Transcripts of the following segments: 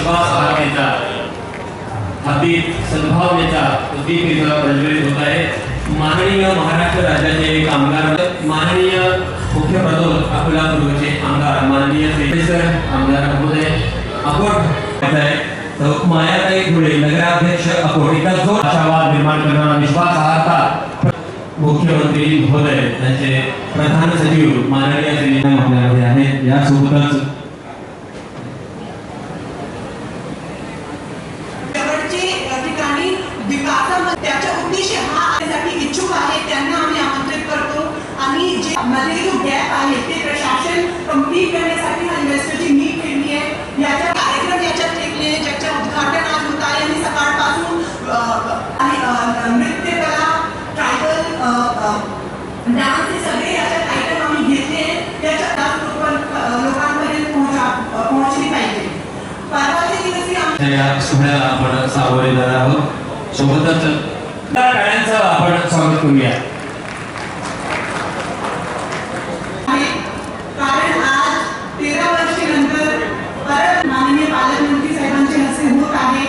विश्वास भावनेचा अति सद्भावनेचा प्रतीक इथं प्रज्वलित होत आहे। माननीय महाराष्ट्र राज्याचे कामगार माननीय मुख्य प्रबोधक अकोला पूर्वचे आमदार माननीय श्री आमदार महोदय अकोट तो मायाताई धुळे नगराध्यक्ष अकोट इथं जो आशावाद निर्माण करणारा विश्वासार्हता मुख्यमंत्री महोदय त्यांचे प्रधान सचिव माननीय श्री आपल्यामध्ये आहेत। यासोबतच त्याच्या उद्देश हा आण्यासाठी इच्छुक आहे त्यांना आम्ही आमंत्रित करतो आणि जे मध्ये जो गॅप आहे ते प्रशासन कंप्लीट करण्यासाठी हा इन्व्हेस्टरची मीट केली आहे। याचा कार्यक्रम याच्यात ठेवले ज्याच्या उद्घाटन आज होत आहे आणि सकाळपासून नृत्यकला ट्रायबल डान्स हे सगळे याच्यात आयटम आम्ही घेतले आहेत। त्याच्या लोकांपर्यंत पोहोचली पाहिजे। परवाच्या दिवशी या सोहळ्याला आपण सावरे जाणार आहोत। सोबतच टाळ्यांचं आपण स्वागत करूया। कारण आज 13 वर्षानंतर परत माननीय पालकमंत्री साहेबांचे हस्ते होत आहे।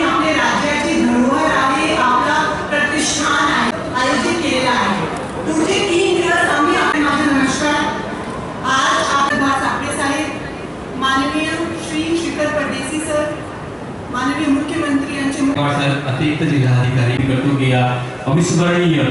आपल्या राज्याची धरोहर आहे, आपला प्रतिष्ठान आहे, आयोजित केलेला आहे। पुढचे 3 दिवस आम्ही माझा नमस्कार आज आपले सापडे साहेब माननीय श्री शिखर परदेशी सर माननीय मुख्यमंत्री यांचे अतिरिक्त जिल्हाधिकारी करतो की या अविस्मरणीय